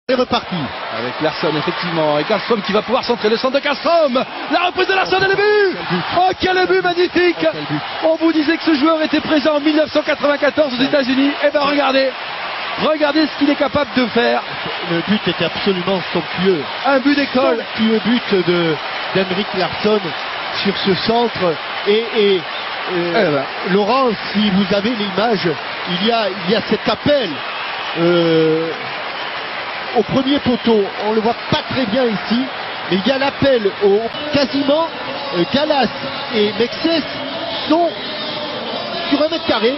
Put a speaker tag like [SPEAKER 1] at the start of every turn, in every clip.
[SPEAKER 1] C'est reparti.
[SPEAKER 2] Avec Larsson, effectivement. Et Karlström qui va pouvoir centrer le centre de Karlström. La reprise de Larsson et le but. Oh, quel but magnifique. On vous disait que ce joueur était présent en 1994 aux États-Unis. Et ben regardez. Regardez ce qu'il est capable de faire.
[SPEAKER 1] Le but était absolument somptueux.
[SPEAKER 2] Un but d'école.
[SPEAKER 1] Somptueux but d'Henrik Larsson sur ce centre. Laurent, si vous avez l'image, il y a cet appel au premier poteau. On le voit pas très bien ici, mais il y a l'appel quasiment Gallas et Mexès sont sur 1 mètre carré.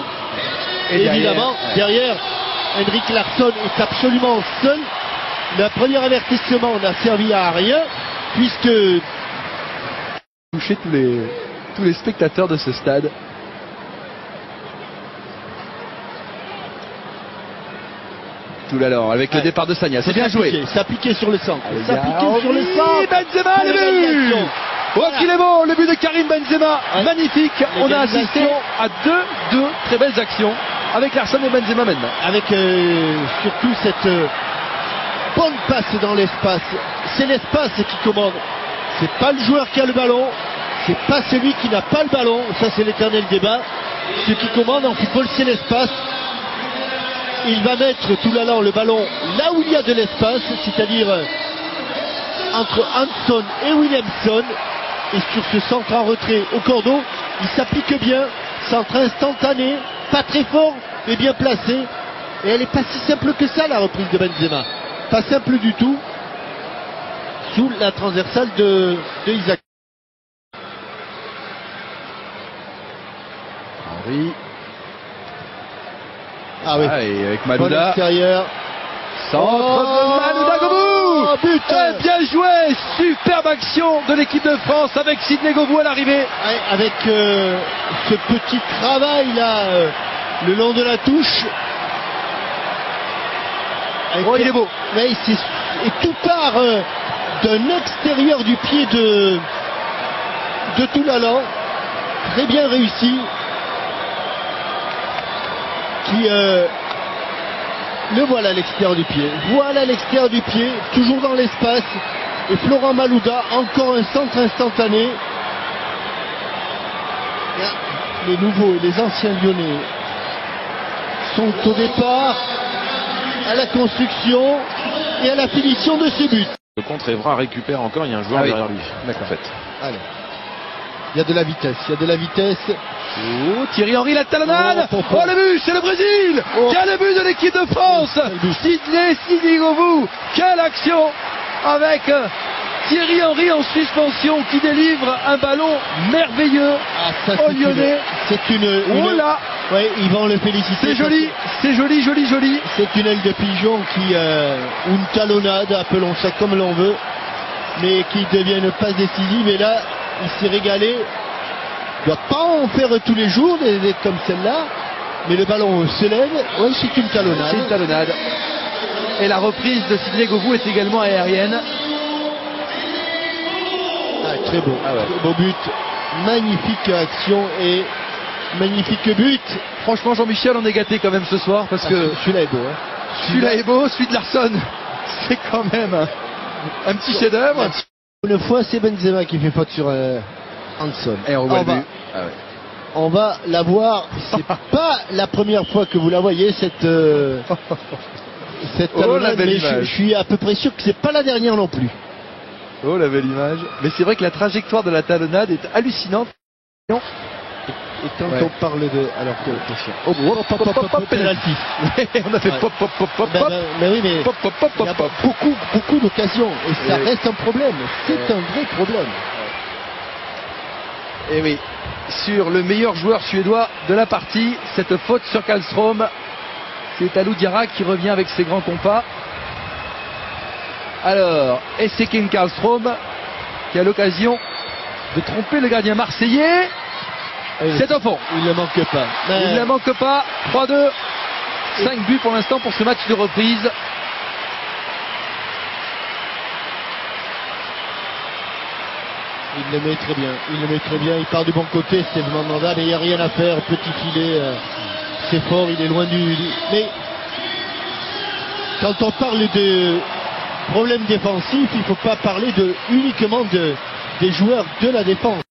[SPEAKER 1] Et évidemment, derrière, Henrik Larsson est absolument seul. Le premier avertissement n'a servi à rien, puisque
[SPEAKER 2] toucher tous les spectateurs de ce stade. Tout l'alors avec le départ de Sagna, c'est bien joué.
[SPEAKER 1] Ça piquait sur le centre. Ça piquait sur le
[SPEAKER 2] centre. Benzema, le but. Oh, qu'il est beau, le but de Karim Benzema, magnifique. On a assisté à deux très belles actions avec Larsson et Benzema maintenant.
[SPEAKER 1] Avec surtout cette bonne passe dans l'espace. C'est l'espace qui commande. C'est pas le joueur qui a le ballon. C'est pas celui qui n'a pas le ballon. Ça, c'est l'éternel débat. Ce qui commande en football, c'est l'espace. Il va mettre tout l'allant le ballon là où il y a de l'espace, c'est-à-dire entre Hansson et Williamson. Et sur ce centre en retrait au cordeau, il s'applique bien. Centre instantané, pas très fort, mais bien placé. Et elle n'est pas si simple que ça, la reprise de Benzema. Pas simple du tout. Sous la transversale de Isaac.
[SPEAKER 2] Henry.
[SPEAKER 1] Ah oui,
[SPEAKER 2] et avec Malouda.
[SPEAKER 1] Extérieur.
[SPEAKER 2] Centre de Malouda Govou.
[SPEAKER 1] But.
[SPEAKER 2] Bien joué, superbe action de l'équipe de France avec Sidney Govou à l'arrivée.
[SPEAKER 1] Avec ce petit travail là, le long de la touche.
[SPEAKER 2] Il est beau.
[SPEAKER 1] Et tout part d'un extérieur du pied de Toulalan. Très bien réussi. Le voilà à l'extérieur du pied. Voilà à l'extérieur du pied, toujours dans l'espace. Et Florent Malouda, encore un centre instantané. Les nouveaux et les anciens Lyonnais sont au départ, à la construction et à la finition de ce but.
[SPEAKER 3] Le contre Evra récupère encore, il y a un joueur derrière lui.
[SPEAKER 2] D'accord.
[SPEAKER 3] En fait.
[SPEAKER 1] Allez. Il y a de la vitesse, il y a de la vitesse.
[SPEAKER 2] Oh, Thierry Henry, la talonnade. Oh, le but, c'est le Brésil. Quel but de l'équipe de France. Sidney Govou. Quelle action avec Thierry Henry en suspension qui délivre un ballon merveilleux aux Lyonnais.
[SPEAKER 1] C'est une
[SPEAKER 2] oh là.
[SPEAKER 1] Ouais, ils vont le féliciter.
[SPEAKER 2] C'est joli, c'est joli, joli, joli.
[SPEAKER 1] C'est une aile de pigeon ou une talonnade, appelons ça comme l'on veut, mais qui devient une passe décisive. Et là, il s'est régalé. Il ne doit pas en faire tous les jours, des comme celle-là, mais le ballon se lève. Oui, c'est une talonnade.
[SPEAKER 2] C'est une talonnade. Et la reprise de Sidney Govou est également aérienne.
[SPEAKER 1] Très beau. Très beau but. Magnifique action et magnifique but.
[SPEAKER 2] Franchement, Jean-Michel, on est gâté quand même ce soir parce que
[SPEAKER 1] celui-là est beau.
[SPEAKER 2] Celui-là est beau, celui de Larsson, c'est quand même un petit chef-d'œuvre.
[SPEAKER 1] Une fois, c'est Benzema qui fait faute sur Hansson.
[SPEAKER 2] Et on voit le but.
[SPEAKER 1] On va la voir. C'est pas la première fois que vous la voyez cette talonnade, mais je suis à peu près sûr que c'est pas la dernière non plus.
[SPEAKER 2] Oh, la belle image. Mais c'est vrai que la trajectoire de la talonnade est hallucinante.
[SPEAKER 1] Et quand on parle de... Alors, attention. Penalty.
[SPEAKER 2] On a fait pop.
[SPEAKER 1] Mais oui, mais il y a beaucoup d'occasions. Et ça reste un problème. C'est un vrai problème.
[SPEAKER 2] Et oui, sur le meilleur joueur suédois de la partie, cette faute sur Karlström. C'est Alou Diarra qui revient avec ses grands compas. Alors, Essekin Karlström qui a l'occasion de tromper le gardien marseillais. C'est au fond.
[SPEAKER 1] Il ne manque pas.
[SPEAKER 2] Il ne manque pas. 3-2. 5 buts pour l'instant pour ce match de reprise.
[SPEAKER 1] Il le met très bien. Il part du bon côté. C'est le Mandanda, mais il n'y a rien à faire. Petit filet. C'est fort. Il est loin du. Mais quand on parle problème défensif, il ne faut pas parler uniquement des joueurs de la défense.